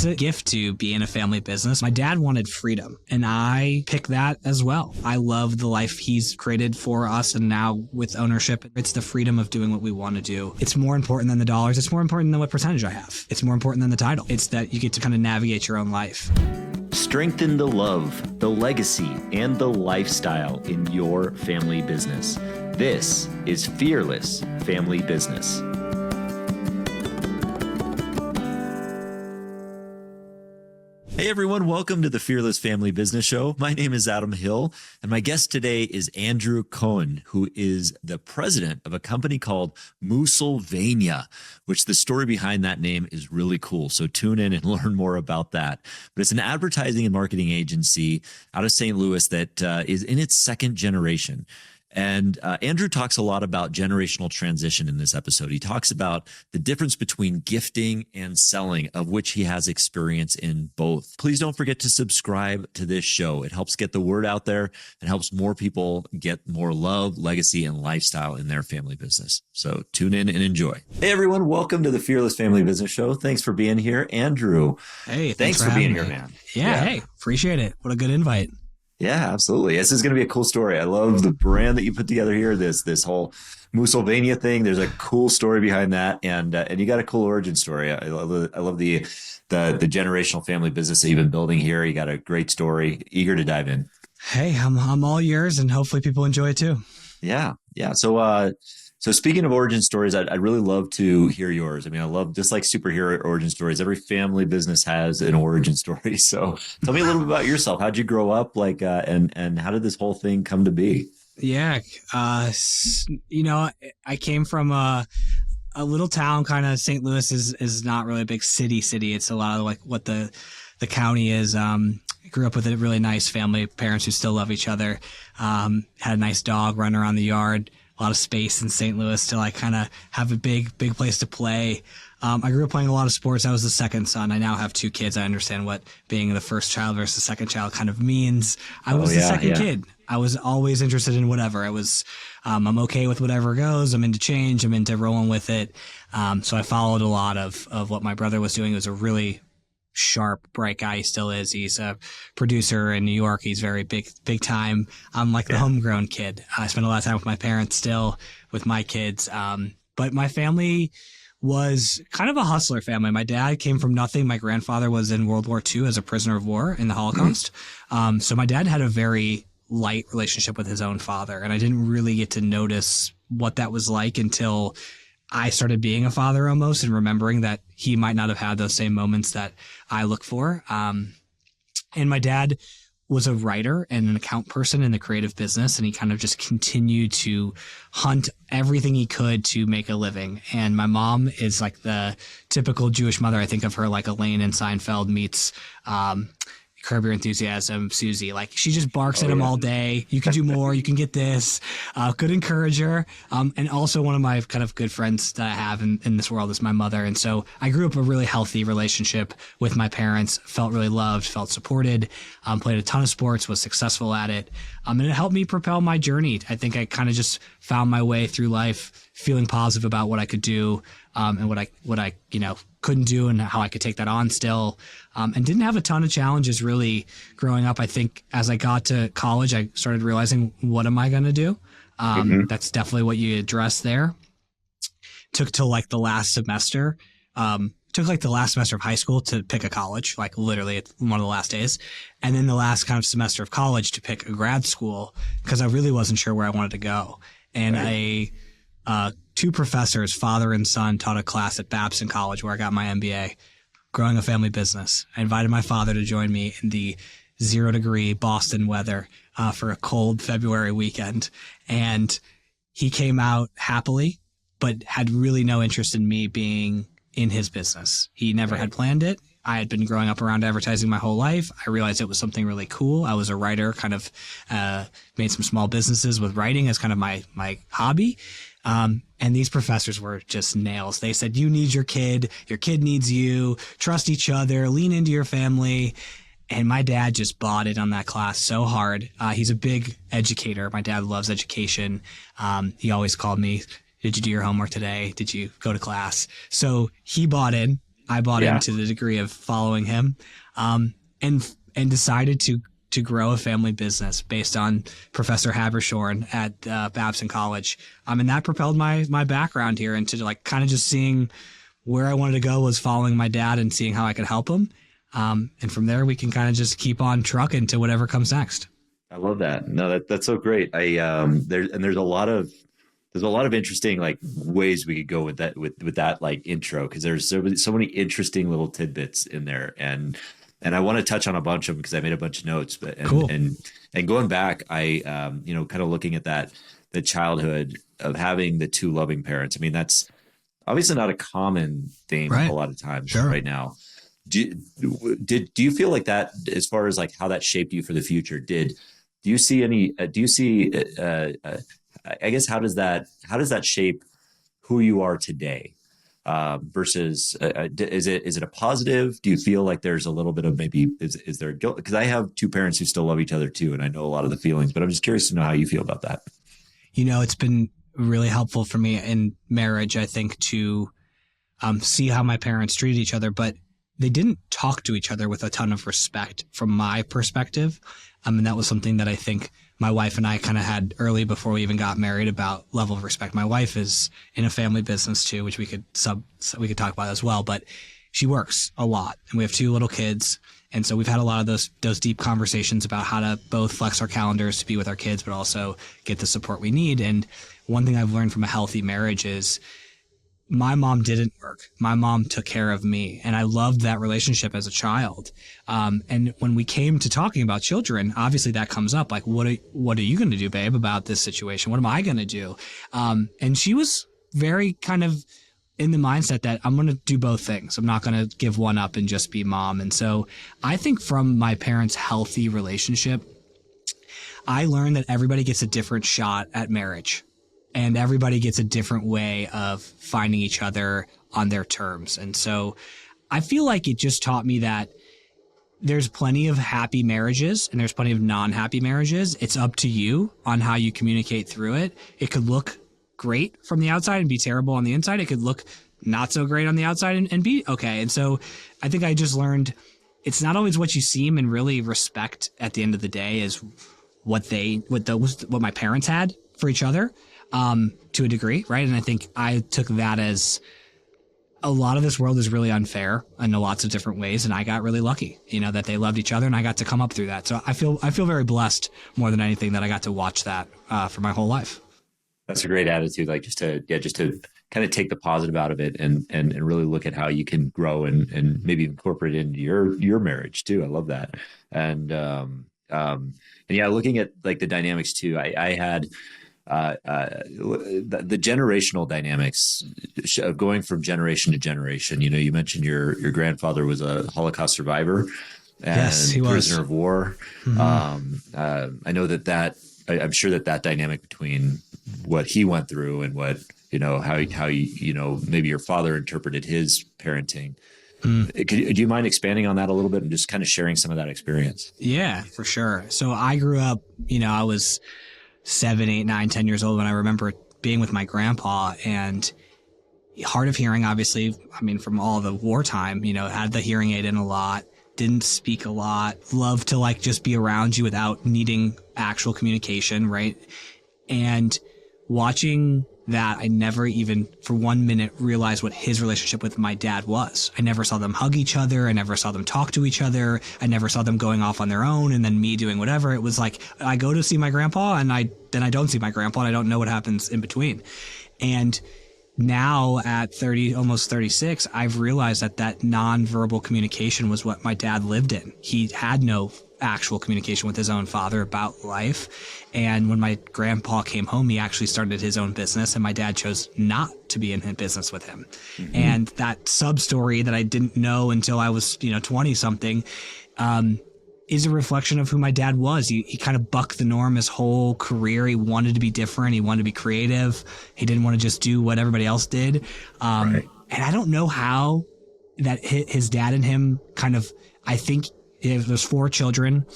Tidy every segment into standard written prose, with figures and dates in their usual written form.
It's a gift to be in a family business. My dad wanted freedom, and I picked that as well. I love the life he's created for us, and now with ownership, it's the freedom of doing what we want to do. It's more important than the dollars. It's more important than what percentage I have. It's more important than the title. It's that you get to kind of navigate your own life. Strengthen the love, the legacy, and the lifestyle in your family business. This is Fearless Family Business. Hey everyone, welcome to the Fearless Family Business Show. My name is Adam Hill, and my guest today is Andrew Cohen, who is the president of a company called Moosylvania, which the story behind that name is really cool. So tune in and learn more about that. But it's an advertising and marketing agency out of St. Louis that is in its second generation. And Andrew talks a lot about generational transition in this episode. He talks about the difference between gifting and selling, of which he has experience in both. Please don't forget to subscribe to this show. It helps get the word out there and helps more people get more love, legacy, and lifestyle in their family business. So tune in and enjoy. Hey, everyone. Welcome to the Fearless Family Business Show. Thanks for being here, Andrew. Hey, thanks for being here, man. Yeah, hey, appreciate it. What a good invite. Yeah, absolutely. This is going to be a cool story. I love the brand that you put together here. This whole Moosylvania thing. There's a cool story behind that, and you got a cool origin story. I love the generational family business that you've been building here. You got a great story. Eager to dive in. Hey, I'm all yours, and hopefully people enjoy it too. Yeah. So speaking of origin stories, I'd really love to hear yours. I mean, I love, just like superhero origin stories, every family business has an origin story. So tell me a little bit about yourself. How'd you grow up? And how did this whole thing come to be? Yeah. I came from a little town. Kind of St. Louis is not really a big city. It's a lot of like what the county is. I grew up with a really nice family, parents who still love each other. Had a nice dog running around the yard. A lot of space in St. Louis to like kind of have a big place to play. I grew up playing a lot of sports. I was the second son. I now have two kids. I understand what being the first child versus the second child kind of means. I was the second kid. I was always interested in whatever. I'm okay with whatever goes. I'm into change. I'm into rolling with it. So I followed a lot of what my brother was doing. He was a really sharp, bright guy. He still is. He's a producer in New York. He's very big time. I'm like the homegrown kid. I spend a lot of time with my parents still, with my kids. But my family was kind of a hustler family. My dad came from nothing. My grandfather was in World War II as a prisoner of war in the Holocaust. So my dad had a very light relationship with his own father. And I didn't really get to notice what that was like until I started being a father almost, and remembering that he might not have had those same moments that I look for. And my dad was a writer and an account person in the creative business, and he kind of just continued to hunt everything he could to make a living. And my mom is like the typical Jewish mother. I think of her like Elaine in Seinfeld meets Curb Your Enthusiasm, Susie. Like, she just barks at him all day. You can do more. You can get this. Good encourager. And also one of my kind of good friends that I have in this world is my mother. And so I grew up a really healthy relationship with my parents, felt really loved, felt supported, played a ton of sports, was successful at it. And it helped me propel my journey. I think I kind of just found my way through life feeling positive about what I could do, and what I couldn't do, and how I could take that on still, and didn't have a ton of challenges really growing up. I think as I got to college, I started realizing, what am I going to do? That's definitely what you address there. Took till like the last semester. Took like the last semester of high school to pick a college, like literally it's one of the last days. And then the last kind of semester of college to pick a grad school, because I really wasn't sure where I wanted to go. And two professors, father and son, taught a class at Babson College where I got my MBA, growing a family business. I invited my father to join me in the 0-degree Boston weather for a cold February weekend. And he came out happily, but had really no interest in me being in his business. He never had planned it. I had been growing up around advertising my whole life. I realized it was something really cool. I was a writer, kind of made some small businesses with writing as kind of my hobby. And these professors were just nails. They said, you need your kid needs you, trust each other, lean into your family. And my dad just bought it on that class so hard. He's a big educator. My dad loves education. He always called me, did you do your homework today? Did you go to class? So he bought in. I bought Yeah. into the degree of following him, and decided to grow a family business based on Professor Habershorn at Babson College. And that propelled my background here into like kind of just seeing where I wanted to go was following my dad and seeing how I could help him. And from there, we can kind of just keep on trucking to whatever comes next. I love that. No, that's so great. There's a lot of interesting like ways we could go with that like intro, because there's so many interesting little tidbits in there, and I want to touch on a bunch of them because I made a bunch of notes. But Cool. And going back, I kind of looking at the childhood of having the two loving parents. I mean, that's obviously not a common thing Right. a lot of times Sure. right now. Do you feel like that, as far as like how that shaped you for the future? Do you see any? I guess how does that shape who you are today? Versus is it a positive? Do you feel like there's a little bit of maybe is there guilt? Because I have two parents who still love each other too, and I know a lot of the feelings, but I'm just curious to know how you feel about that. It's been really helpful for me in marriage, I think, to see how my parents treated each other, but they didn't talk to each other with a ton of respect from my perspective. And that was something that I think my wife and I kind of had early before we even got married about level of respect. My wife is in a family business too, which we could talk about as well, but she works a lot and we have two little kids. And so we've had a lot of those deep conversations about how to both flex our calendars to be with our kids, but also get the support we need. And one thing I've learned from a healthy marriage is my mom didn't work. My mom took care of me, and I loved that relationship as a child. And when we came to talking about children, obviously that comes up. Like, what are you going to do, babe, about this situation? What am I going to do? And she was very kind of in the mindset that I'm going to do both things. I'm not going to give one up and just be mom. And so I think from my parents' healthy relationship, I learned that everybody gets a different shot at marriage. And everybody gets a different way of finding each other on their terms. And so I feel like it just taught me that there's plenty of happy marriages and there's plenty of non-happy marriages. It's up to you on how you communicate through it. It could look great from the outside and be terrible on the inside. It could look not so great on the outside and be okay. And so I think I just learned it's not always what you seem, and really respect at the end of the day is what my parents had for each other. To a degree, right? And I think I took that as a lot of this world is really unfair in lots of different ways, and I got really lucky, that they loved each other, and I got to come up through that. So I feel very blessed more than anything that I got to watch that for my whole life. That's a great attitude, like just to kind of take the positive out of it and really look at how you can grow and maybe incorporate it into your marriage too. I love that. And yeah, looking at like the dynamics too, I had the generational dynamics of going from generation to generation. You mentioned your grandfather was a Holocaust survivor and yes, he was. prisoner of war. Mm-hmm. I know I'm sure that dynamic between what he went through and what, how maybe your father interpreted his parenting. Do you mind expanding on that a little bit and just kind of sharing some of that experience? Yeah, for sure. So I grew up, I was 7, 8, 9, 10 years old when I remember being with my grandpa, and hard of hearing, obviously, from all the wartime, had the hearing aid in a lot, didn't speak a lot, loved to like just be around you without needing actual communication. Right. And watching that, I never even for 1 minute realized what his relationship with my dad was. I never saw them hug each other. I never saw them talk to each other. I never saw them going off on their own and then me doing whatever. It was like I go to see my grandpa and then I don't see my grandpa and I don't know what happens in between. And now at 30, almost 36, I've realized that nonverbal communication was what my dad lived in. He had no actual communication with his own father about life. And when my grandpa came home, he actually started his own business, and my dad chose not to be in business with him. Mm-hmm. And that sub story that I didn't know until I was, 20 something, is a reflection of who my dad was. He kind of bucked the norm his whole career. He wanted to be different. He wanted to be creative. He didn't want to just do what everybody else did. Right. And I don't know how that his dad and him kind of, I think there's 4 children.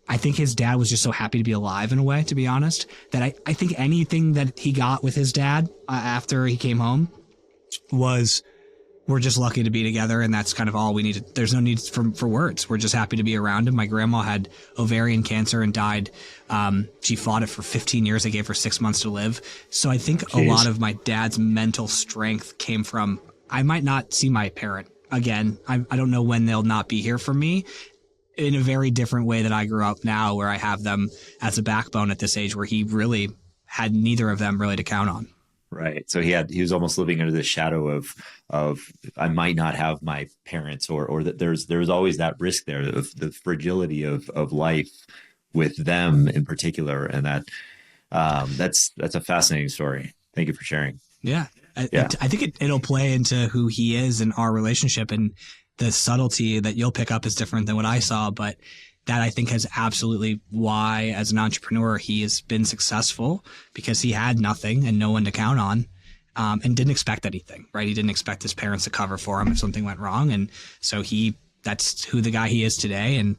I think his dad was just so happy to be alive in a way, to be honest, that I think anything that he got with his dad after he came home was we're just lucky to be together, and that's kind of all we need. There's no need for words. We're just happy to be around him. My grandma had ovarian cancer and died. She fought it for 15 years. They gave her 6 months to live. So I think a lot of my dad's mental strength came from, I might not see my parent again. I don't know when they'll not be here for me, in a very different way that I grew up now, where I have them as a backbone at this age, where he really had neither of them really to count on. Right. So he was almost living under the shadow of I might not have my parents, or that there's always that risk there of the fragility of life with them in particular. And that's a fascinating story. Thank you for sharing. Yeah. I think it'll play into who he is in our relationship, and the subtlety that you'll pick up is different than what I saw, but that I think has absolutely why, as an entrepreneur, he has been successful, because he had nothing and no one to count on, and didn't expect anything, right? He didn't expect his parents to cover for him if something went wrong. And so that's who the guy he is today. And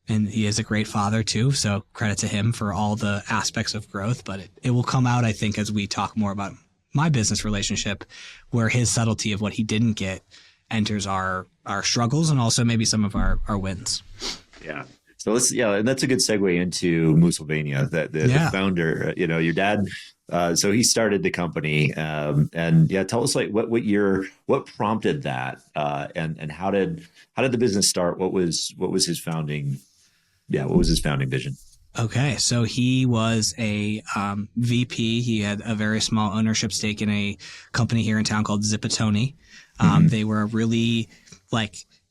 he is a great father too. So credit to him for all the aspects of growth, but it will come out, I think, as we talk more about my business relationship, where his subtlety of what he didn't get enters our struggles, and also maybe some of our wins. Yeah. So and that's a good segue into Moosylvania, the founder, your dad. So he started the company, and tell us what prompted that, and how did the business start? What was his founding? Yeah. What was his founding vision? Okay. So he was a VP. He had a very small ownership stake in a company here in town called Zipatoni. They were a really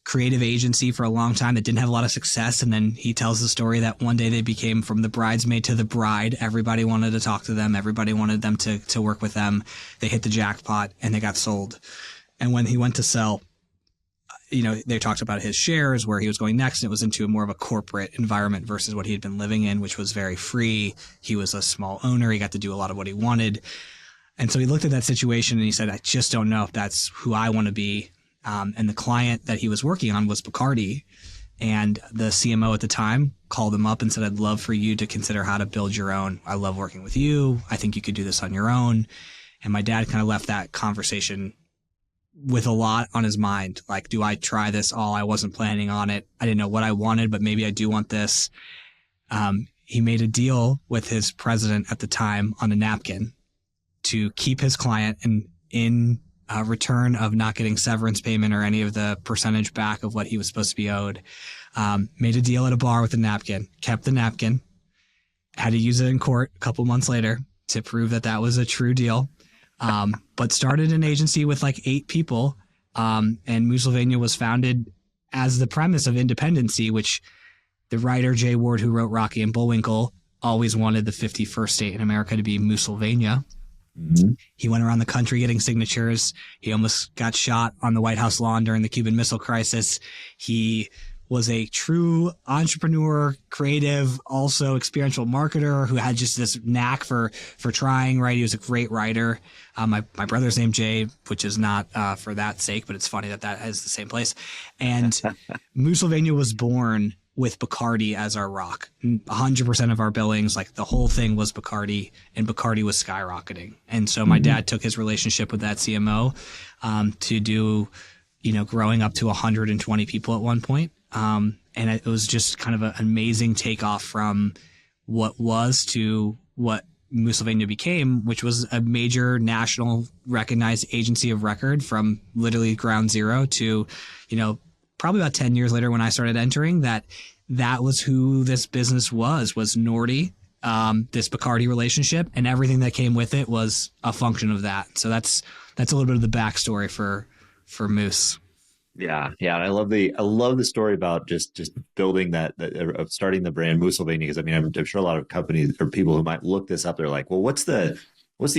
creative agency for a long time that didn't have a lot of success. And then he tells the story that one day they became from the bridesmaid to the bride. Everybody wanted to talk to them. Everybody wanted them to work with them. They hit the jackpot and they got sold. And when he went to sell, they talked about his shares, where he was going next. And it was into more of a corporate environment versus what he had been living in, which was very free. He was a small owner. He got to do a lot of what he wanted. And so he looked at that situation and he said, I just don't know if that's who I want to be. And the client that he was working on was Bacardi. And the CMO at the time called him up and said, I'd love for you to consider how to build your own. I love working with you. I think you could do this on your own. And my dad kind of left that conversation with a lot on his mind. Like, do I try this all? I wasn't planning on it. I didn't know what I wanted, but maybe I do want this. He made a deal with his president at the time on a napkin to keep his client, and in return of not getting severance payment or any of the percentage back of what he was supposed to be owed, made a deal at a bar with a napkin, kept the napkin, had to use it in court a couple months later to prove that was a true deal. But started an agency with 8 people. And Moosylvania was founded as the premise of independency, which the writer Jay Ward, who wrote Rocky and Bullwinkle, always wanted the 51st state in America to be Moosylvania. Mm-hmm. He went around the country getting signatures. He almost got shot on the White House lawn during the Cuban Missile Crisis. He was a true entrepreneur, creative, also experiential marketer who had just this knack for trying, right? He was a great writer. My brother's named Jay, which is not for that sake, but it's funny that is the same place. And Moosylvania was born with Bacardi as our rock. 100% of our billings, the whole thing was Bacardi, and Bacardi was skyrocketing. And so my dad took his relationship with that CMO to do, growing up to 120 people at one point. And it was just kind of an amazing takeoff from what was to what Moosylvania became, which was a major national recognized agency of record from literally ground zero to, probably about 10 years later when I started entering, that was who this business was Nordy, this Bacardi relationship, and everything that came with it was a function of that. So that's a little bit of the backstory for Moose. Yeah. I love the story about just building of starting the brand Moosylvania, because I'm sure a lot of companies or people who might look this up, they're like, well, what's the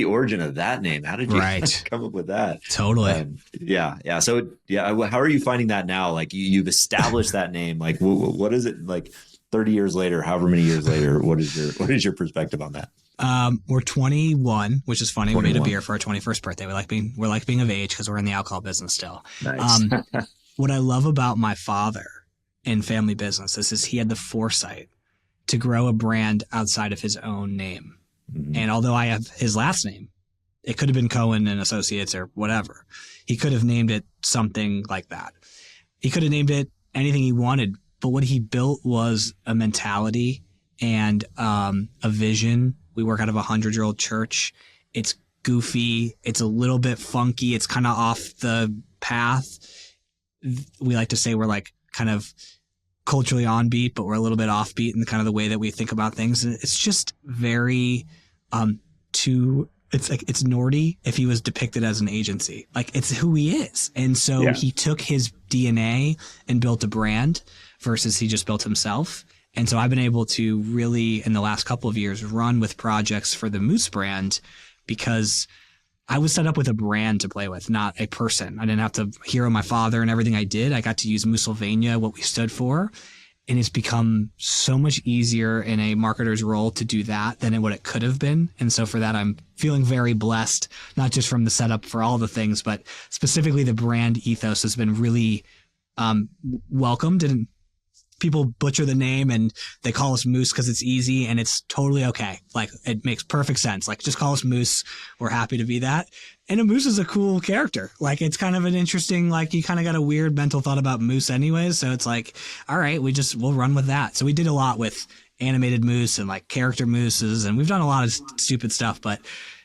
origin of that name? How did you come up with that? Totally. Yeah. So how are you finding that now? You've established that name. What is it 30 years later, however many years later? What is your perspective on that? We're 21, which is funny. 21. We made a beer for our 21st birthday. We're like being of age because we're in the alcohol business still. Nice. What I love about my father in family business is he had the foresight to grow a brand outside of his own name. Mm-hmm. And although I have his last name, It could have been Cohen and Associates or whatever. He could have named it something like that. He could have named it anything he wanted, but what he built was a mentality and a vision. We work out of a 100-year-old church. It's goofy. It's a little bit funky. It's kind of off the path. We like to say we're like kind of culturally on beat, but we're a little bit offbeat in kind of the way that we think about things. And it's just very it's Nordy if he was depicted as an agency. Like, it's who he is. And so he took his DNA and built a brand versus he just built himself. And so I've been able to really, in the last couple of years, run with projects for the Moose brand because I was set up with a brand to play with, not a person. I didn't have to hero my father and everything I did. I got to use Moosylvania, what we stood for. And it's become so much easier in a marketer's role to do that than in what it could have been. And so for that, I'm feeling very blessed, not just from the setup for all the things, but specifically the brand ethos has been really welcomed. And people butcher the name and they call us Moose because it's easy, and it's totally okay. Like, it makes perfect sense. Like, just call us Moose. We're happy to be that. And a moose is a cool character. Like, it's kind of an interesting, like, you kind of got a weird mental thought about moose anyways. So it's like, all right, we'll run with that. So we did a lot with animated moose and like character mooses, and we've done a lot of stupid stuff, but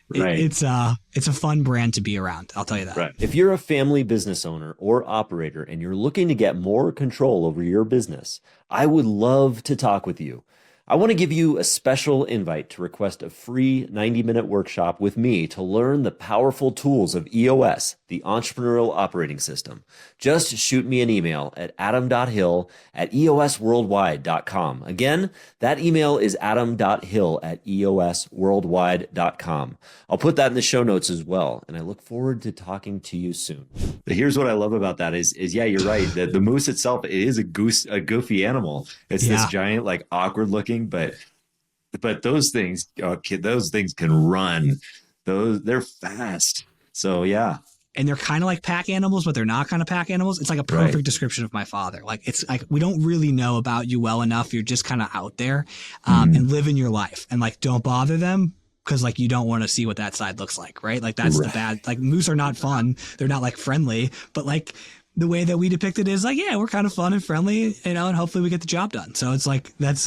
it's a fun brand to be around. I'll tell you that. Right. If you're a family business owner or operator and you're looking to get more control over your business, I would love to talk with you. I want to give you a special invite to request a free 90-minute workshop with me to learn the powerful tools of EOS, the Entrepreneurial Operating System. Just shoot me an email at adam.hill@eosworldwide.com. Again, that email is adam.hill@eosworldwide.com. I'll put that in the show notes as well, and I look forward to talking to you soon. But here's what I love about that is yeah, you're right. The moose itself, it is a goofy animal. It's this giant, like, awkward looking, but those things, those things can run. They're fast. So yeah. And they're kind of like pack animals, but they're not kind of pack animals. It's like a perfect description of my father. Like, it's like, we don't really know about you well enough. You're just kind of out there and living your life, and like, don't bother them because like, you don't want to see what that side looks like. Right. Like, that's the bad, like, moose are not fun. They're not like friendly, but like, the way that we depict it is like, yeah, we're kind of fun and friendly, you know, and hopefully we get the job done. So it's like, that's,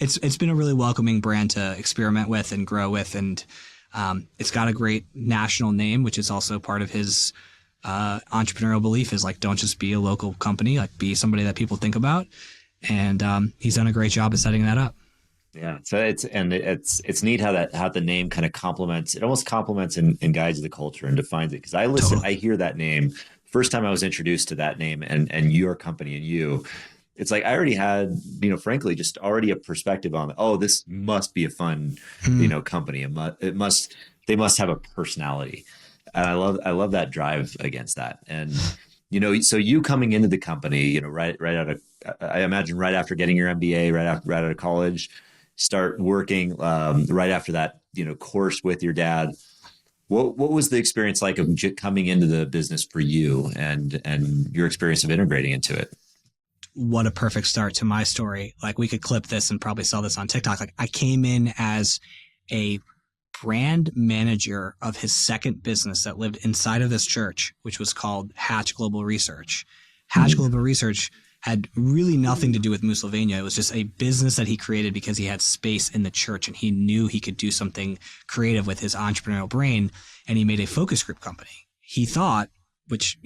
it's been a really welcoming brand to experiment with and grow with. And it's got a great national name, which is also part of his entrepreneurial belief is like, don't just be a local company, like be somebody that people think about. And he's done a great job of setting that up. Yeah. So it's neat how the name kind of complements, it almost complements and guides the culture and defines it. Cause I hear that name. First time I was introduced to that name and your company and you, it's like, I already had, frankly, just already a perspective on, oh, this must be a fun, company. They must have a personality. And I love that drive against that. And, so you coming into the company, right out of, I imagine right after getting your MBA, right out of college, start working right after that, course with your dad. What was the experience like of coming into the business for you and your experience of integrating into it? What a perfect start to my story. Like, we could clip this and probably sell this on TikTok. Like, I came in as a brand manager of his second business that lived inside of this church, which was called Hatch Global Research. Hatch Global Research had really nothing to do with Moosylvania. It was just a business that he created because he had space in the church and he knew he could do something creative with his entrepreneurial brain. And he made a focus group company. He thought, which,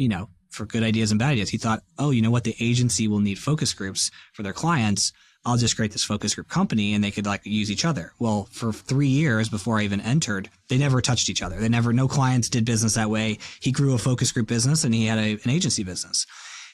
for good ideas and bad ideas, he thought, oh, you know what? The agency will need focus groups for their clients. I'll just create this focus group company and they could like use each other. Well, for 3 years before I even entered, they never touched each other. No clients did business that way. He grew a focus group business and he had an agency business.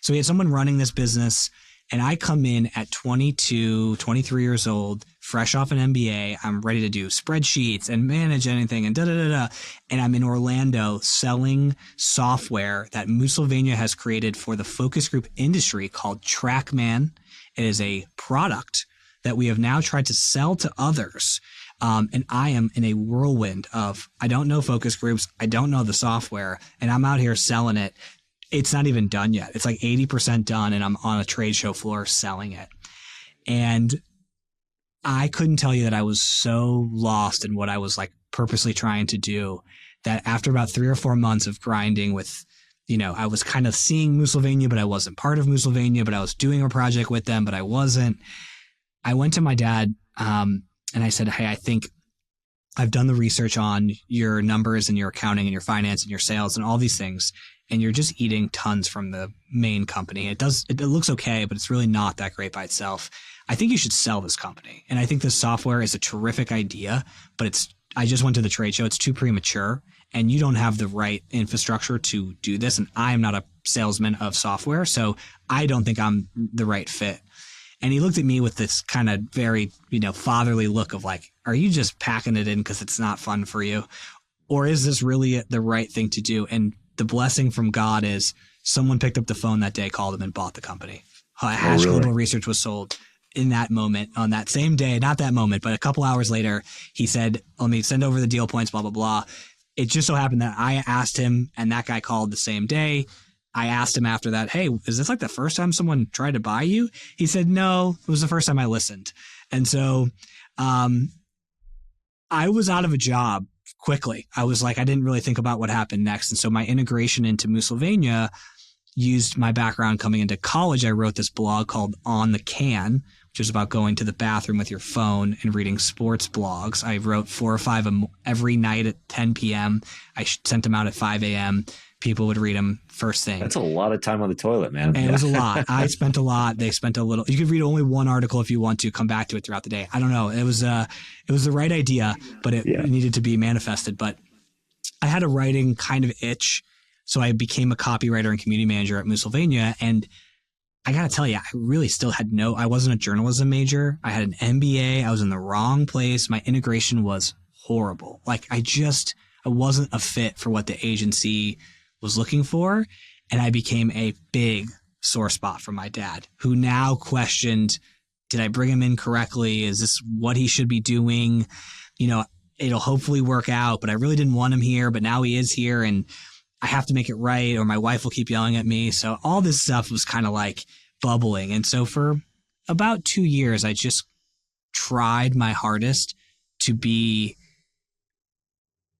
So he had someone running this business, and I come in at 22, 23 years old, fresh off an MBA. I'm ready to do spreadsheets and manage anything and And I'm in Orlando selling software that Moosylvania has created for the focus group industry called TrackMan. It is a product that we have now tried to sell to others. And I am in a whirlwind of, I don't know focus groups. I don't know the software, and I'm out here selling it. It's not even done yet. It's like 80% done, and I'm on a trade show floor selling it. And I couldn't tell you that I was so lost in what I was like purposely trying to do that after about 3 or 4 months of grinding with, I was kind of seeing Moosylvania, but I wasn't part of Moosylvania, but I was doing a project with them, but I wasn't. I went to my dad and I said, hey, I think I've done the research on your numbers and your accounting and your finance and your sales and all these things, and you're just eating tons from the main company. It looks okay, but it's really not that great by itself. I think you should sell this company. And I think this software is a terrific idea, but I just went to the trade show. It's too premature and you don't have the right infrastructure to do this. And I'm not a salesman of software, so I don't think I'm the right fit. And he looked at me with this kind of very, fatherly look of like, are you just packing it in because it's not fun for you? Or is this really the right thing to do? And the blessing from God is someone picked up the phone that day, called him, and bought the company. Hash Global Research was sold in that moment, on that same day, not that moment, but a couple hours later, he said, let me send over the deal points, blah, blah, blah. It just so happened that I asked him, and that guy called the same day. I asked him after that, hey, is this like the first time someone tried to buy you? He said, no, it was the first time I listened. And so I was out of a job quickly. I was like, I didn't really think about what happened next. And so my integration into Moosylvania used my background coming into college. I wrote this blog called On the Can, which is about going to the bathroom with your phone and reading sports blogs. I wrote 4 or 5 every night at 10 p.m. I sent them out at 5 a.m. People would read them first thing. That's a lot of time on the toilet, man. And it was a lot. I spent a lot. They spent a little. You could read only one article if you want to. Come back to it throughout the day. I don't know. It was the right idea, but it needed to be manifested. But I had a writing kind of itch, so I became a copywriter and community manager at Moosylvania. And I got to tell you, I really still had I wasn't a journalism major. I had an MBA. I was in the wrong place. My integration was horrible. Like I wasn't a fit for what the agency was looking for. And I became a big sore spot for my dad, who now questioned, did I bring him in correctly? Is this what he should be doing? It'll hopefully work out, but I really didn't want him here, but now he is here and I have to make it right or my wife will keep yelling at me. So all this stuff was kind of like bubbling. And so for about 2 years, I just tried my hardest to be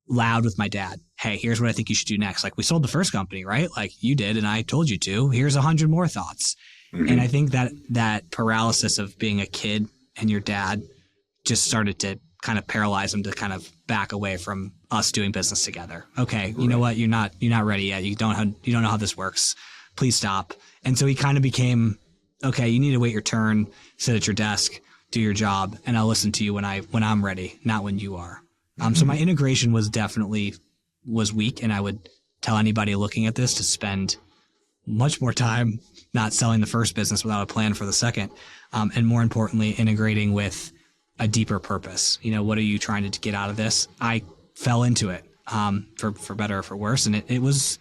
loud with my dad. Hey, here's what I think you should do next. Like we sold the first company, right? Like you did, and I told you to. Here's 100 more thoughts. Mm-hmm. And I think that paralysis of being a kid and your dad just started to kind of paralyze him to kind of back away from us doing business together. Okay, you know what? You're not ready yet. You don't know how this works. Please stop. And so he kind of became, okay, you need to wait your turn, sit at your desk, do your job, and I'll listen to you when I'm ready, not when you are. So my integration was weak, and I would tell anybody looking at this to spend much more time not selling the first business without a plan for the second, and more importantly, integrating with a deeper purpose. What are you trying to get out of this? I fell into it for better or for worse, and it was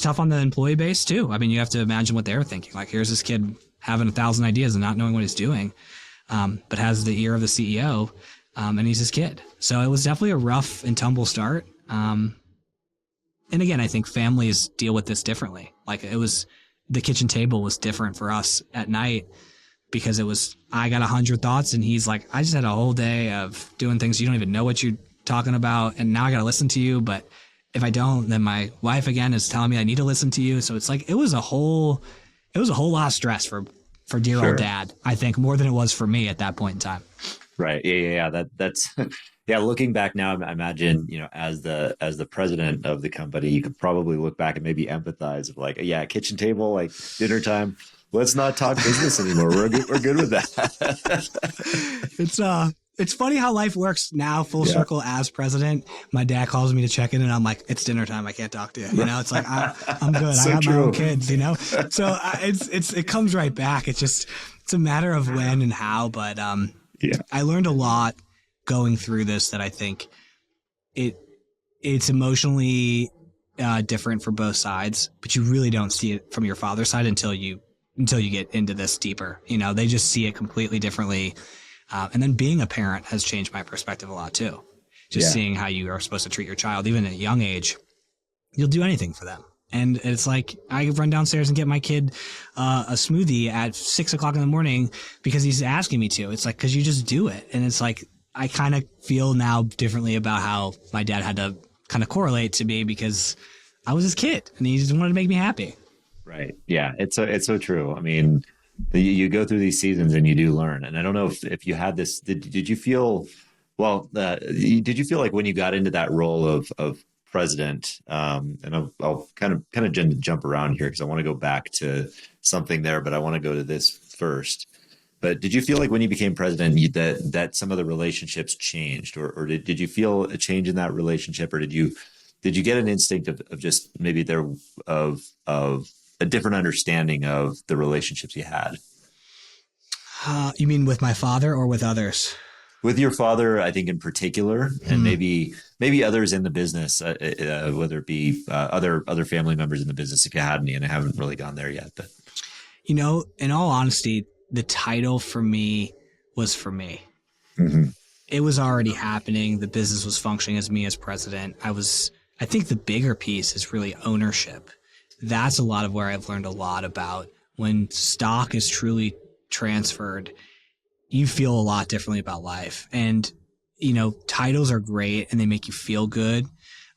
tough on the employee base too. I mean, you have to imagine what they're thinking. Like, here's this kid having 1,000 ideas and not knowing what he's doing, but has the ear of the CEO. And he's his kid. So it was definitely a rough and tumble start. And again, I think families deal with this differently. Like the kitchen table was different for us at night because I got 100 thoughts and he's like, I just had a whole day of doing things. You don't even know what you're talking about. And now I got to listen to you. But if I don't, then my wife again is telling me I need to listen to you. So it's like, it was a whole lot of stress for dear old dad, I think, more than it was for me at that point in time. Right. Yeah. That's yeah. Looking back now, I imagine, as the president of the company, you could probably look back and maybe empathize of like, yeah, kitchen table, like dinner time. Let's not talk business anymore. We're good with that. It's funny how life works now, full circle. As president, my dad calls me to check in and I'm like, it's dinner time. I can't talk to you. It's like, I'm good. So I got my own kids, so it comes right back. It's a matter of when and how, but, I learned a lot going through this that I think it's emotionally different for both sides, but you really don't see it from your father's side until you get into this deeper. They just see it completely differently. And then being a parent has changed my perspective a lot too. Just seeing how you are supposed to treat your child, even at a young age, you'll do anything for them. And it's like I run downstairs and get my kid a smoothie at 6 o'clock in the morning because he's asking me to. It's like, because you just do it. And it's like I kind of feel now differently about how my dad had to kind of correlate to me because I was his kid and he just wanted to make me happy. Right. Yeah. It's so true. I mean, you go through these seasons and you do learn. And I don't know if you had this, did you feel, well, did you feel like when you got into that role of president, and I'll kind of jump around here because I want to go back to something there, but I want to go to this first. But did you feel like when you became president that some of the relationships changed, or did you feel a change in that relationship, or did you get an instinct of just maybe there of a different understanding of the relationships you had? You mean with my father or with others? With your father, I think in particular, and maybe others in the business, whether it be other family members in the business, if you had any, and I haven't really gone there yet. But in all honesty, the title for me was for me. Mm-hmm. It was already happening. The business was functioning as me as president. I think the bigger piece is really ownership. That's a lot of where I've learned a lot about when stock is truly transferred, you feel a lot differently about life. And, titles are great and they make you feel good.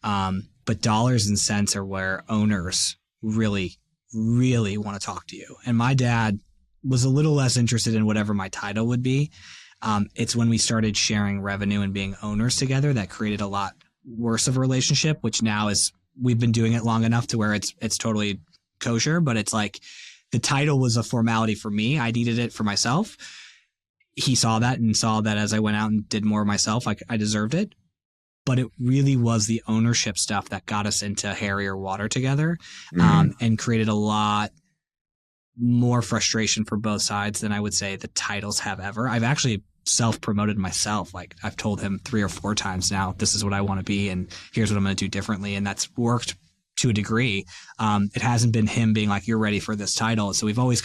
But dollars and cents are where owners really, really want to talk to you. And my dad was a little less interested in whatever my title would be. It's when we started sharing revenue and being owners together that created a lot worse of a relationship, which now we've been doing it long enough to where it's totally kosher, but it's like the title was a formality for me. I needed it for myself. He saw that and saw that as I went out and did more myself, I deserved it. But it really was the ownership stuff that got us into hairier water together, and created a lot more frustration for both sides than I would say the titles have ever. I've actually self-promoted myself. Like I've told him 3 or 4 times now, this is what I want to be and here's what I'm going to do differently. And that's worked to a degree. It hasn't been him being like, you're ready for this title. So we've always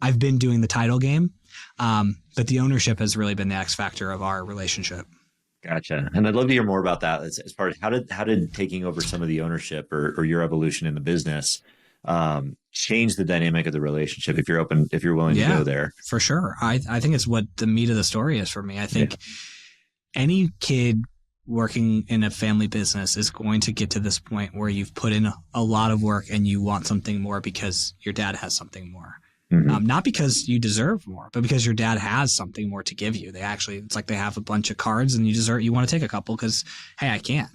I've been doing the title game. But the ownership has really been the X factor of our relationship. Gotcha. And I'd love to hear more about that as far as how did taking over some of the ownership or your evolution in the business change the dynamic of the relationship, if you're willing to go there? For sure. I think it's what the meat of the story is for me. I think any kid working in a family business is going to get to this point where you've put in a lot of work and you want something more because your dad has something more. Mm-hmm. Not because you deserve more, but because your dad has something more to give you. It's like they have a bunch of cards and you want to take a couple because, hey, I can.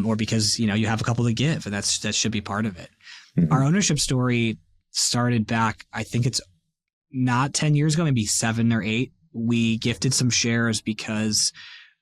Or because, you have a couple to give, and that should be part of it. Mm-hmm. Our ownership story started back, I think it's not 10 years ago, maybe 7 or 8. We gifted some shares because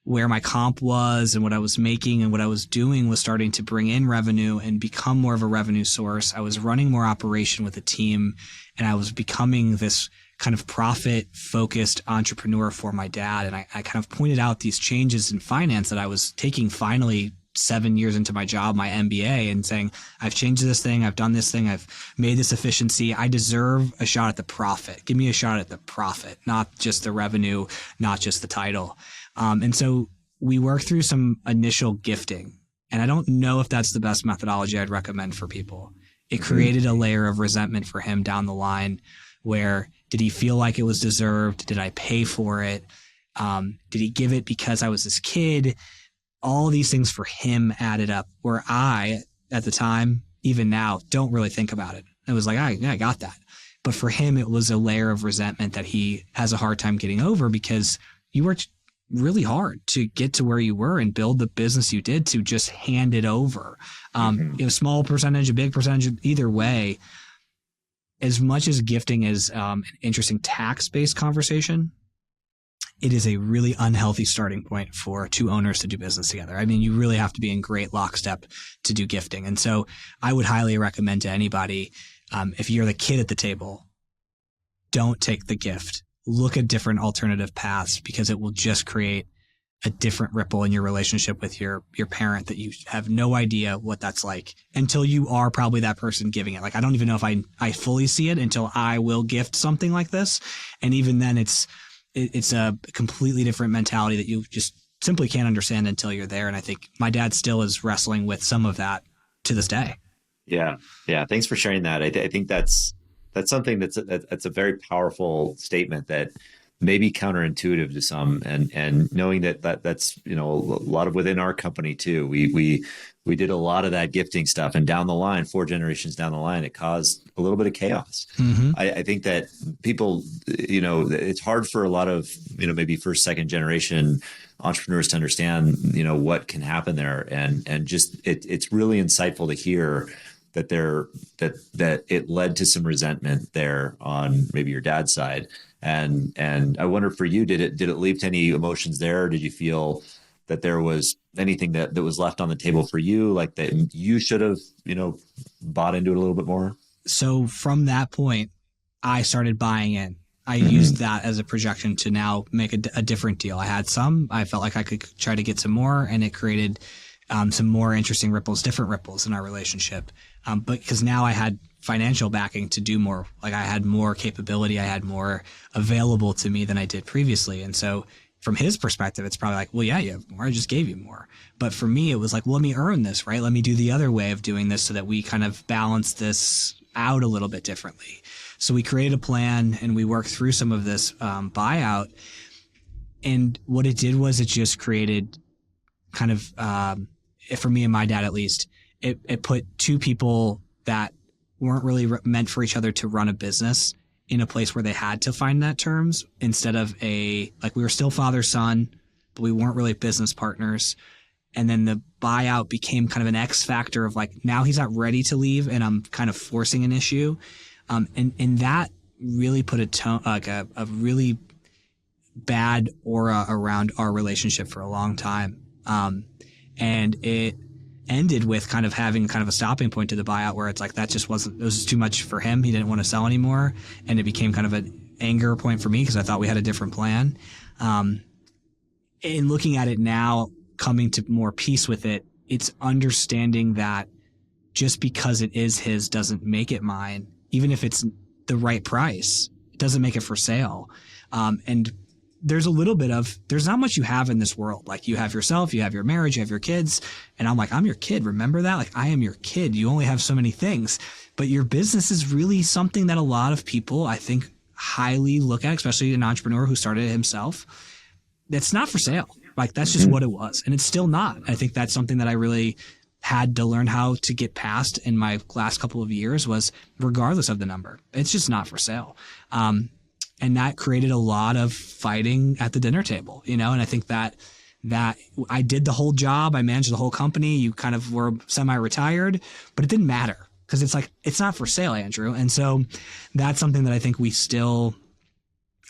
where my comp was and what I was making and what I was doing was starting to bring in revenue and become more of a revenue source. I was running more operation with a team, and I was becoming this kind of profit-focused entrepreneur for my dad. And I kind of pointed out these changes in finance that I was taking finally 7 years into my job, my MBA, and saying, I've changed this thing, I've done this thing, I've made this efficiency. I deserve a shot at the profit. Give me a shot at the profit, not just the revenue, not just the title. And so we worked through some initial gifting, and I don't know if that's the best methodology I'd recommend for people. It created a layer of resentment for him down the line where did he feel like it was deserved? Did I pay for it? Did he give it because I was his kid? All these things for him added up where I, at the time, even now, don't really think about it. It was like, I got that. But for him, it was a layer of resentment that he has a hard time getting over because you worked really hard to get to where you were and build the business you did to just hand it over. A small percentage, a big percentage, either way, as much as gifting is an interesting tax-based conversation, it is a really unhealthy starting point for 2 owners to do business together. I mean, you really have to be in great lockstep to do gifting. And so I would highly recommend to anybody, if you're the kid at the table, don't take the gift. Look at different alternative paths because it will just create a different ripple in your relationship with your parent that you have no idea what that's like until you are probably that person giving it. Like, I don't even know if I fully see it until I will gift something like this. And even then it's a completely different mentality that you just simply can't understand until you're there. And I think my dad still is wrestling with some of that to this day. Yeah. Yeah. Thanks for sharing that. I think that's something that's a very powerful statement that maybe counterintuitive to some, and knowing that's a lot of within our company too. We did a lot of that gifting stuff, and down the line, 4 generations down the line, it caused a little bit of chaos. Mm-hmm. I think that people, it's hard for a lot of maybe first, second generation entrepreneurs to understand what can happen there, and just it's really insightful to hear that that it led to some resentment there on maybe your dad's side. And I wonder for you, did it leave to any emotions there? Or did you feel that there was anything that was left on the table for you, like that you should have, bought into it a little bit more? So from that point, I started buying in. I Mm-hmm. used that as a projection to now make a different deal. I had some, I felt like I could try to get some more, and it created some more interesting ripples, different ripples in our relationship. But because now I had financial backing to do more, like I had more capability, I had more available to me than I did previously. And so from his perspective, it's probably like, well, yeah, you have more. I just gave you more. But for me, it was like, well, let me earn this, right? Let me do the other way of doing this so that we kind of balance this out a little bit differently. So we created a plan and we worked through some of this buyout. And what it did was it just created kind of, for me and my dad at least, it put two people that weren't really meant for each other to run a business in a place where they had to find that terms, instead of we were still father son, but we weren't really business partners. And then the buyout became kind of an X factor of like, now he's not ready to leave and I'm kind of forcing an issue. And that really put a tone, like a really bad aura around our relationship for a long time. And it ended with kind of having kind of a stopping point to the buyout where it's like, that just wasn't, it was too much for him. He didn't want to sell anymore. And it became kind of an anger point for me because I thought we had a different plan. In looking at it now, coming to more peace with it, it's understanding that just because it is his doesn't make it mine. Even if it's the right price, it doesn't make it for sale. And there's a little bit of, there's not much you have in this world. Like you have yourself, you have your marriage, you have your kids. And I'm like, I'm your kid. Remember that? Like I am your kid. You only have so many things, but your business is really something that a lot of people, I think, highly look at, especially an entrepreneur who started it himself. That's not for sale. Like that's just what it was. And it's still not. I think that's something that I really had to learn how to get past in my last couple of years, was regardless of the number, it's just not for sale. And that created a lot of fighting at the dinner table, and I think that I did the whole job. I managed the whole company. You kind of were semi-retired, but it didn't matter because it's like, it's not for sale, Andrew. And so that's something that I think we still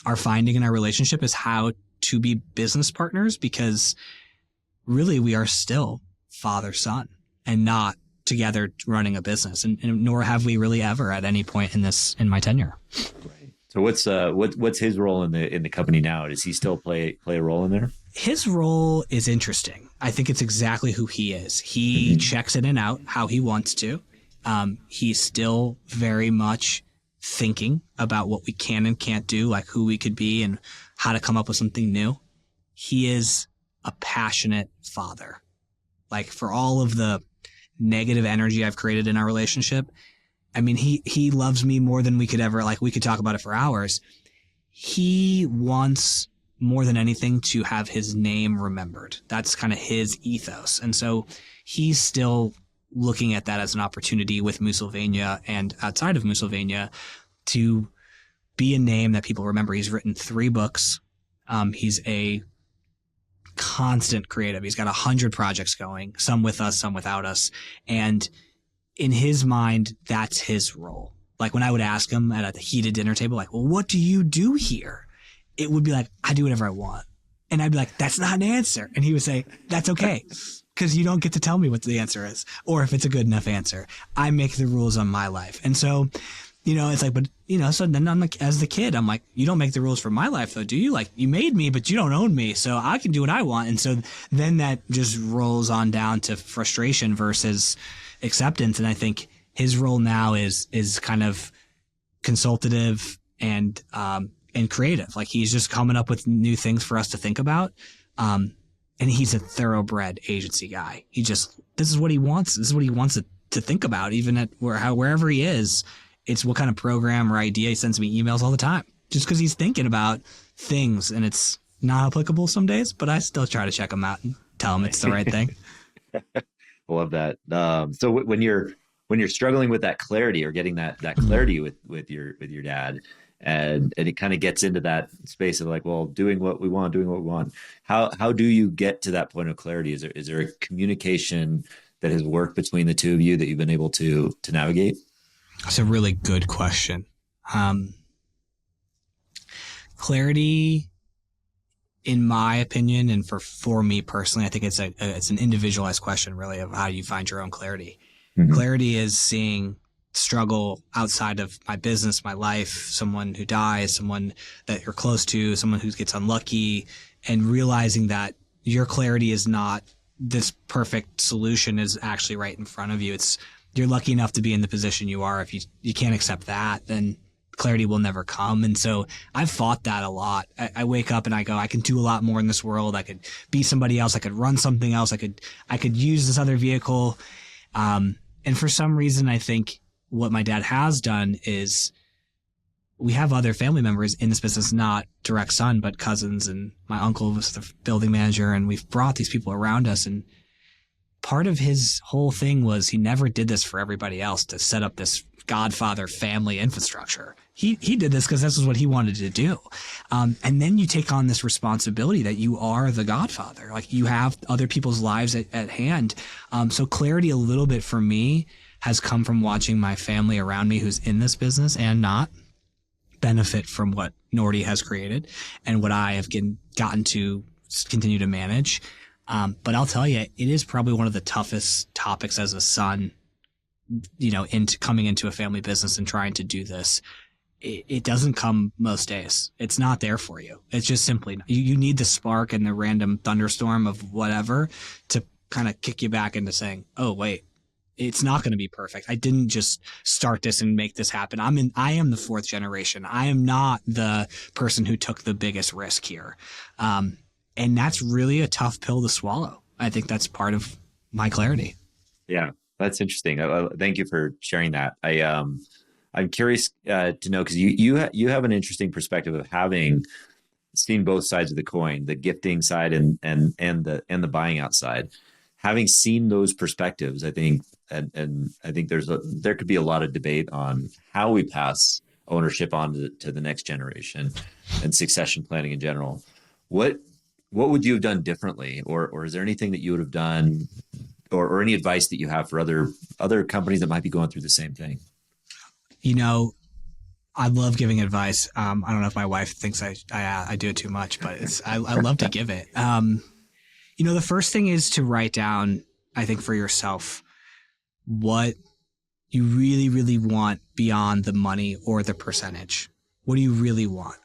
are finding in our relationship, is how to be business partners, because really we are still father-son and not together running a business. And nor have we really ever at any point in my tenure. Right. So what's his role in the company now? Does he still play a role in there? His role is interesting. I think it's exactly who he is. He checks in and out how he wants to. He's still very much thinking about what we can and can't do, like who we could be and how to come up with something new. He is a passionate father. Like for all of the negative energy I've created in our relationship, I mean, he loves me more than we could ever, like we could talk about it for hours. He wants more than anything to have his name remembered. That's kind of his ethos. And so he's still looking at that as an opportunity with Moosylvania and outside of Moosylvania to be a name that people remember. He's written 3 books. He's a constant creative. He's got 100 projects going, some with us, some without us. And in his mind, that's his role. Like when I would ask him at a heated dinner table, like, well, what do you do here? It would be like, I do whatever I want. And I'd be like, that's not an answer. And he would say, that's okay. Because you don't get to tell me what the answer is, or if it's a good enough answer. I make the rules on my life. And so, it's like, but, so then I'm like, as the kid, I'm like, you don't make the rules for my life though, do you? Like, you made me, but you don't own me. So I can do what I want. And so then that just rolls on down to frustration versus acceptance. And I think his role now is kind of consultative and creative. Like he's just coming up with new things for us to think about. And he's a thoroughbred agency guy. This is what he wants. This is what he wants to think about, even at wherever he is. It's what kind of program or idea. He sends me emails all the time just because he's thinking about things, and it's not applicable some days, but I still try to check them out and tell them it's the right thing. I love that. So when you're struggling with that clarity or getting that clarity with your dad, and it kind of gets into that space of like, well, doing what we want. How do you get to that point of clarity? Is there a communication that has worked between the two of you that you've been able to navigate? That's a really good question. Clarity, in my opinion, and for me personally, I think it's an individualized question, really, of how you find your own clarity. Mm-hmm. Clarity is seeing struggle outside of my business, my life, someone who dies, someone that you're close to, someone who gets unlucky, and realizing that your clarity is not this perfect solution is actually right in front of you. You're lucky enough to be in the position you are. If you can't accept that, then clarity will never come. And so I've fought that a lot. I wake up and I go, I can do a lot more in this world. I could be somebody else. I could run something else. I could use this other vehicle. And for some reason, I think what my dad has done is we have other family members in this business, not direct son, but cousins. And my uncle was the building manager, and we've brought these people around us. And part of his whole thing was he never did this for everybody else to set up this Godfather family infrastructure. He did this because this is what he wanted to do. And then you take on this responsibility that you are the Godfather. Like, you have other people's lives at hand. So clarity a little bit for me has come from watching my family around me who's in this business and not benefit from what Nordy has created and what I have gotten to continue to manage. But I'll tell you, it is probably one of the toughest topics as a son, into coming into a family business and trying to do this. It doesn't come most days. It's not there for you. It's just simply, you need the spark and the random thunderstorm of whatever to kind of kick you back into saying, oh, wait, it's not going to be perfect. I didn't just start this and make this happen. I am the fourth generation. I am not the person who took the biggest risk here. And that's really a tough pill to swallow. I think that's part of my clarity. Yeah, that's interesting. Thank you for sharing that. I'm curious to know, because you have an interesting perspective of having seen both sides of the coin, the gifting side and the buying out side. Having seen those perspectives, I think, and I think there could be a lot of debate on how we pass ownership on to the next generation and succession planning in general. What would you have done differently, or is there anything that you would have done, or any advice that you have for other companies that might be going through the same thing? I love giving advice. I don't know if my wife thinks I do it too much, but I love to give it. The first thing is to write down, I think, for yourself, what you really, really want beyond the money or the percentage. What do you really want?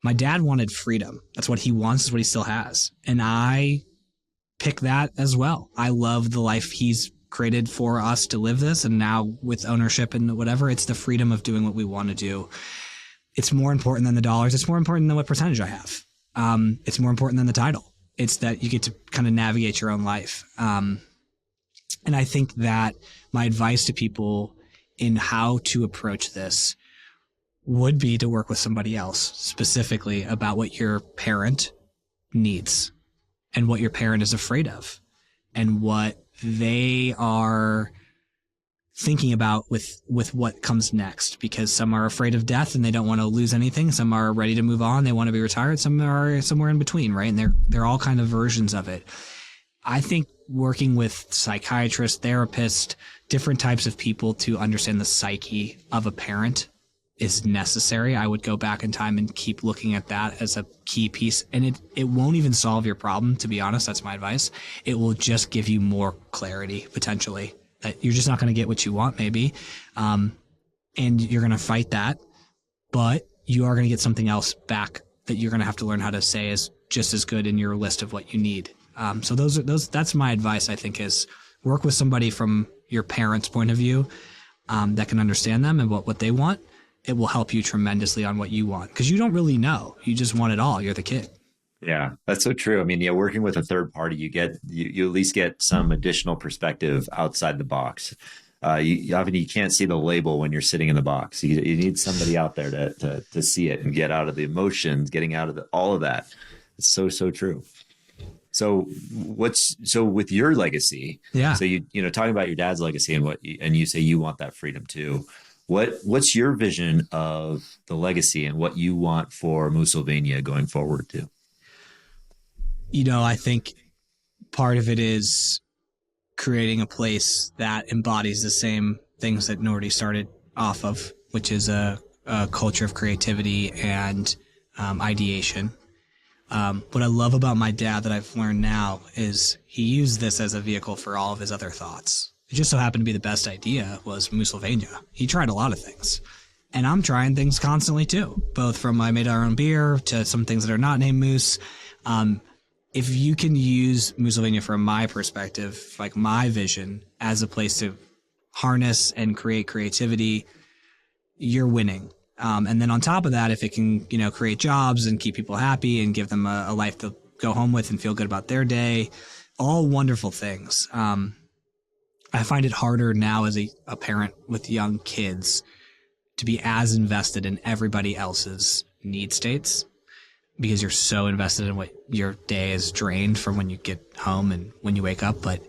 My dad wanted freedom. That's what he wants. That's what he still has. And I pick that as well. I love the life he's created for us to live this. And now with ownership and whatever, it's the freedom of doing what we want to do. It's more important than the dollars. It's more important than what percentage I have. It's more important than the title. It's that you get to kind of navigate your own life. And I think that my advice to people in how to approach this would be to work with somebody else specifically about what your parent needs and what your parent is afraid of and what they are thinking about with what comes next, because some are afraid of death and they don't want to lose anything. Some are ready to move on. They want to be retired. Some are somewhere in between, right? And they're all kind of versions of it. I think working with psychiatrists, therapists, different types of people to understand the psyche of a parent is necessary. I would go back in time and keep looking at that as a key piece. And it won't even solve your problem, to be honest. That's my advice. It will just give you more clarity, potentially. That you're just not going to get what you want, maybe. And you're going to fight that, but you are going to get something else back that you're going to have to learn how to say is just as good in your list of what you need. So that's my advice, I think, is work with somebody from your parents' point of view that can understand them and what they want. It will help you tremendously on what you want, because you don't really know. You just want it all. You're the kid. Yeah, that's so true. I mean, yeah, working with a third party, you at least get some additional perspective outside the box. Often you can't see the label when you're sitting in the box. You need somebody out there to see it and get out of the emotions, getting out of all of that. It's so true. So with your legacy? Yeah. So talking about your dad's legacy and you say you want that freedom too. What's your vision of the legacy and what you want for Moosylvania going forward too? I think part of it is creating a place that embodies the same things that Nordy started off of, which is a culture of creativity and ideation. What I love about my dad that I've learned now is he used this as a vehicle for all of his other thoughts. It just so happened to be the best idea was Moosylvania. He tried a lot of things. And I'm trying things constantly too, both from I made our own beer to some things that are not named Moose. If you can use Moosylvania from my perspective, like my vision, as a place to harness and create creativity, you're winning. And then on top of that, if it can, create jobs and keep people happy and give them a life to go home with and feel good about their day, all wonderful things. I find it harder now as a parent with young kids to be as invested in everybody else's need states, because you're so invested in what your day is drained from when you get home and when you wake up. But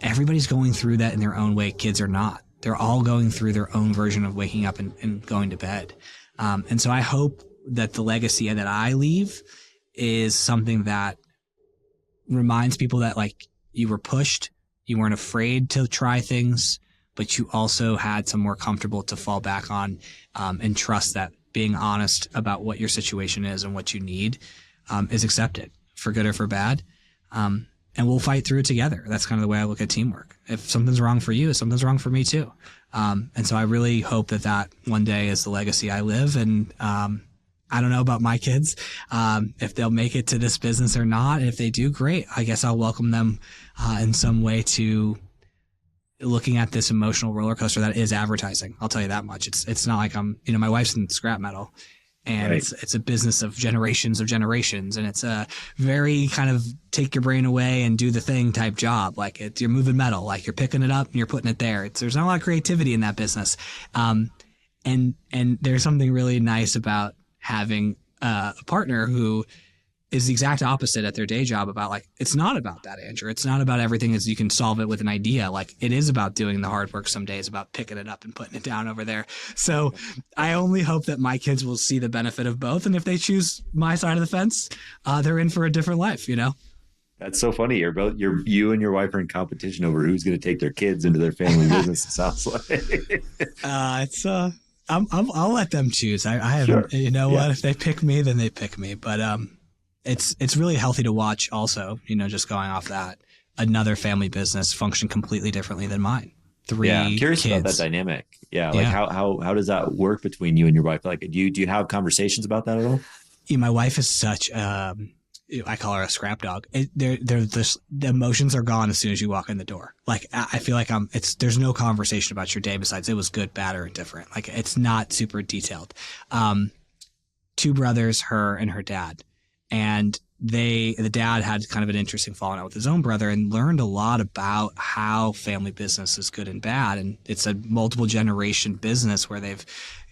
everybody's going through that in their own way. Kids are not. They're all going through their own version of waking up and going to bed. And so I hope that the legacy that I leave is something that reminds people that, like, you were pushed, you weren't afraid to try things, but you also had somewhere comfortable to fall back on, and trust that being honest about what your situation is and what you need is accepted, for good or for bad. And we'll fight through it together. That's kind of the way I look at teamwork. If something's wrong for you, something's wrong for me too. And so I really hope that one day is the legacy I live. And I don't know about my kids, if they'll make it to this business or not. And if they do, great. I guess I'll welcome them in some way to looking at this emotional roller coaster that is advertising. I'll tell you that much. It's not like my wife's in scrap metal, and right. It's a business of generations, and it's a very kind of take your brain away and do the thing type job. Like you're moving metal, like you're picking it up and you're putting it there. There's not a lot of creativity in that business. And there's something really nice about having a partner who is the exact opposite at their day job about, like, it's not about that, Andrew. It's not about everything as you can solve it with an idea. Like, it is about doing the hard work some days, about picking it up and putting it down over there. So I only hope that my kids will see the benefit of both. And if they choose my side of the fence, they're in for a different life, That's so funny. You and your wife are in competition over who's going to take their kids into their family business. It sounds like I'll let them choose. I haven't, sure. What? If they pick me, then they pick me. But, it's really healthy to watch also, just going off that, another family business function completely differently than mine. I'm curious about that dynamic. Yeah. Like how does that work between you and your wife? Like, do you have conversations about that at all? Yeah, my wife is such, I call her a scrap dog. The emotions are gone as soon as you walk in the door. Like, I feel like there's no conversation about your day besides it was good, bad, or indifferent. Like, it's not super detailed. 2 brothers, her and her dad. And the dad had kind of an interesting falling out with his own brother and learned a lot about how family business is good and bad. And it's a multiple generation business where they've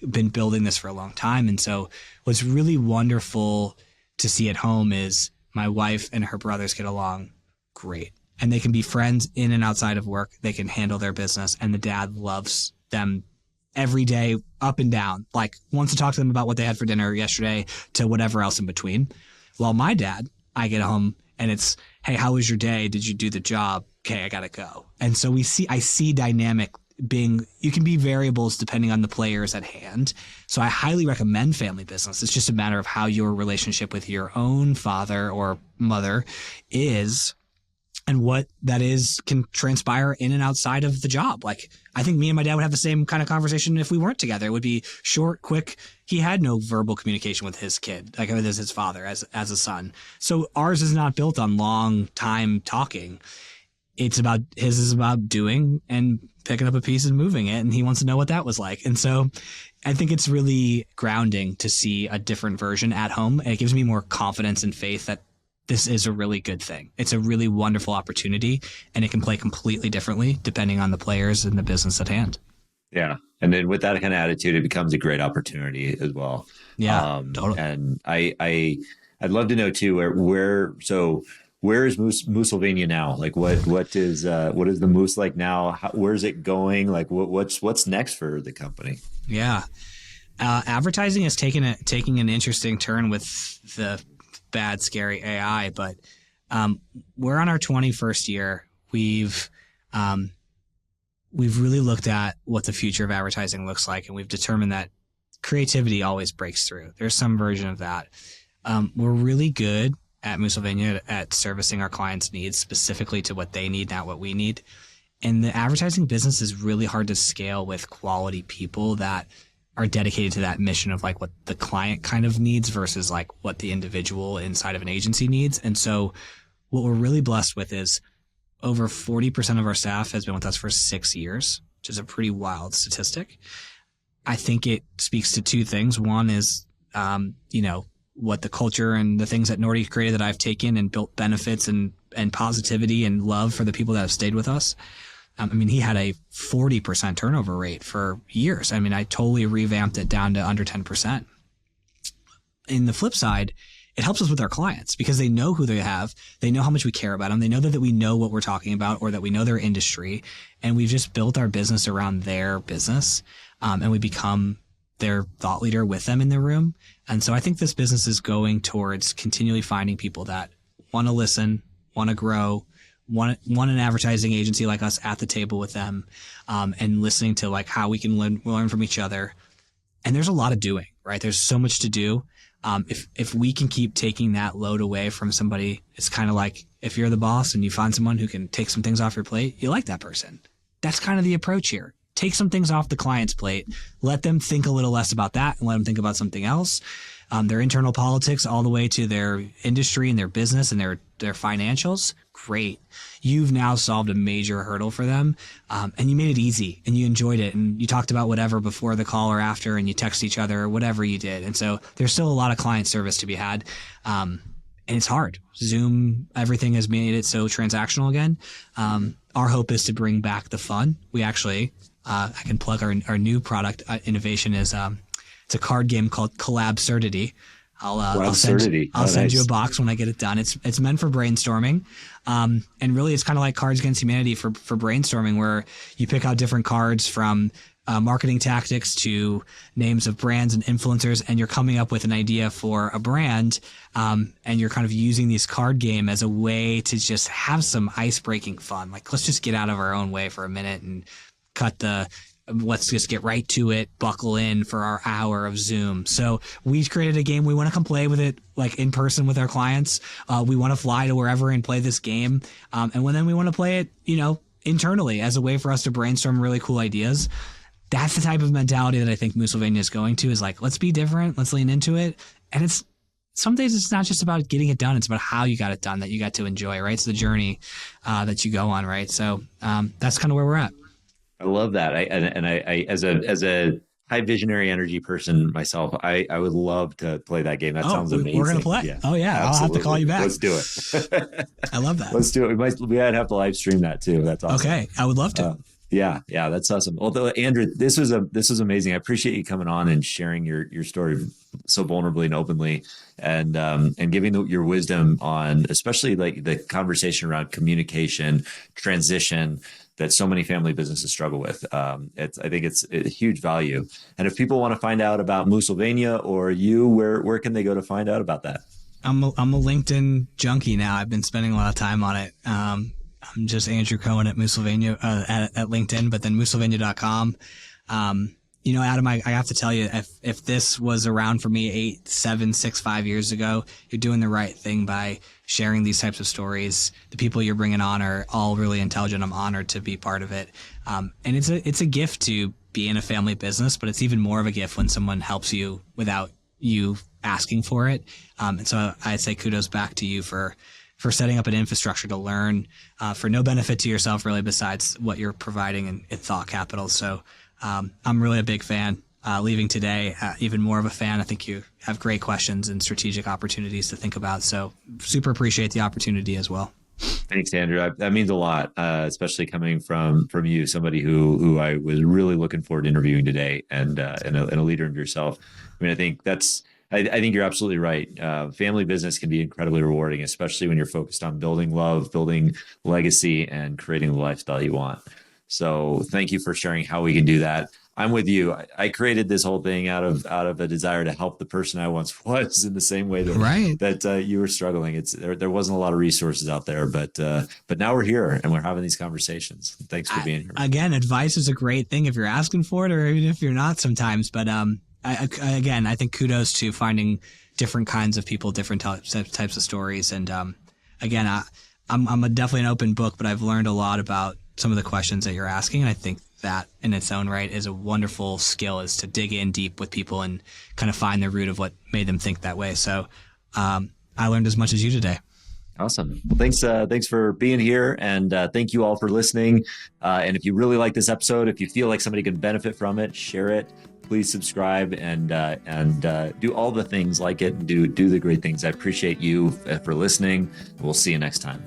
been building this for a long time. And so what's really wonderful to see at home is my wife and her brothers get along great. And they can be friends in and outside of work. They can handle their business. And the dad loves them every day, up and down, like wants to talk to them about what they had for dinner yesterday to whatever else in between. While my dad, I get home and it's, hey, how was your day? Did you do the job? Okay, I got to go. And so I see dynamic being, you can be variables depending on the players at hand. So I highly recommend family business. It's just a matter of how your relationship with your own father or mother is, and what that is can transpire in and outside of the job. Like, I think me and my dad would have the same kind of conversation if we weren't together. It would be short, quick. He had no verbal communication with his kid, like with his father as a son. So ours is not built on long time talking. His is about doing and picking up a piece and moving it. And he wants to know what that was like. And so I think it's really grounding to see a different version at home. And it gives me more confidence and faith that this is a really good thing. It's a really wonderful opportunity, and it can play completely differently depending on the players and the business at hand. Yeah. And then with that kind of attitude, it becomes a great opportunity as well. Yeah, totally. And I'd love to know too, where is Moosylvania now? Like what is the Moose like now? Where's it going? Like what's next for the company? Yeah. Advertising is taking an interesting turn with the bad, scary AI, but we're on our 21st year. We've really looked at what the future of advertising looks like, and we've determined that creativity always breaks through. There's some version of that. We're really good at Moosylvania at servicing our clients' needs specifically to what they need, not what we need. And the advertising business is really hard to scale with quality people that are dedicated to that mission of like what the client kind of needs versus like what the individual inside of an agency needs. And so what we're really blessed with is over 40% of our staff has been with us for 6 years, which is a pretty wild statistic. I think it speaks to two things. One is, what the culture and the things that Nordy created that I've taken and built benefits and positivity and love for the people that have stayed with us. He had a 40% turnover rate for years. I totally revamped it down to under 10%. In the flip side, it helps us with our clients because they know who they have. They know how much we care about them. They know that we know what we're talking about or that we know their industry. And we've just built our business around their business. And we become their thought leader with them in the room. And so I think this business is going towards continually finding people that want to listen, want to grow, want an advertising agency like us at the table with them, and listening to like how we can learn from each other. And there's a lot of doing, right? There's so much to do. If we can keep taking that load away from somebody, it's kind of like if you're the boss and you find someone who can take some things off your plate, you like that person. That's kind of the approach here. Take some things off the client's plate, let them think a little less about that and let them think about something else. Their internal politics all the way to their industry and their business and their financials. Great. You've now solved a major hurdle for them. And you made it easy and you enjoyed it. And you talked about whatever before the call or after and you text each other or whatever you did. And so there's still a lot of client service to be had. And it's hard. Zoom, everything has made it so transactional again. Our hope is to bring back the fun. We actually, I can plug our new product innovation is, it's a card game called Collabsurdity. I'll send you a box when I get it done. It's meant for brainstorming. And really it's kind of like Cards Against Humanity for brainstorming, where you pick out different cards from marketing tactics to names of brands and influencers, and you're coming up with an idea for a brand. And you're kind of using this card game as a way to just have some ice-breaking fun. Like, let's just get out of our own way for a minute and let's just get right to it, buckle in for our hour of Zoom. So we've created a game. We want to come play with it like in person with our clients. We want to fly to wherever and play this game. And then we want to play it, internally as a way for us to brainstorm really cool ideas. That's the type of mentality that I think Moosylvania is going to, is like, let's be different. Let's lean into it. And some days it's not just about getting it done. It's about how you got it done that you got to enjoy, right? It's the journey that you go on, right? So that's kind of where we're at. I love that. I as a high visionary energy person myself, I would love to play that game. That sounds amazing. We're gonna play. Yeah. Oh yeah, absolutely. I'll have to call you back. Let's do it. I love that. Let's do it. We might have to live stream that too. That's awesome. Okay, I would love to. Yeah, that's awesome. Although Andrew, this was amazing. I appreciate you coming on and sharing your story so vulnerably and openly, and giving your wisdom on, especially like the conversation around communication, transition, that so many family businesses struggle with. I think it's a huge value. And if people want to find out about Moosylvania or you, where can they go to find out about that? I'm a LinkedIn junkie now. I've been spending a lot of time on it. I'm just Andrew Cohen at Moosylvania at LinkedIn, but then Moosylvania.com. Adam, I have to tell you, if this was around for me 8, 7, 6, 5 years ago, you're doing the right thing by sharing these types of stories. The people you're bringing on are all really intelligent. I'm honored to be part of it. And it's a gift to be in a family business, but it's even more of a gift when someone helps you without you asking for it. And so I'd say kudos back to you for setting up an infrastructure to learn for no benefit to yourself, really, besides what you're providing in thought capital. So I'm really a big fan. leaving today even more of a fan. I think you have great questions and strategic opportunities to think about. So super appreciate the opportunity as well. Thanks, Andrew. That means a lot, especially coming from you, somebody who I was really looking forward to interviewing today, and a leader of yourself. I mean, I think I think you're absolutely right. Family business can be incredibly rewarding, especially when you're focused on building love, building legacy, and creating the lifestyle you want. So thank you for sharing how we can do that. I'm with you. I created this whole thing out of a desire to help the person I once was, in the same way that you were struggling. There wasn't a lot of resources out there, but now we're here and we're having these conversations. Thanks for being here. Again, advice is a great thing if you're asking for it, or even if you're not sometimes. But I think kudos to finding different kinds of people, different types of stories. And again, I'm definitely an open book, but I've learned a lot about some of the questions that you're asking. And I think that in its own right is a wonderful skill, is to dig in deep with people and kind of find the root of what made them think that way. So I learned as much as you today. Awesome. Well, thanks for being here, and thank you all for listening. And if you really like this episode, if you feel like somebody can benefit from it, share it. Please subscribe and do all the things, like it, and do the great things. I appreciate you for listening. We'll see you next time.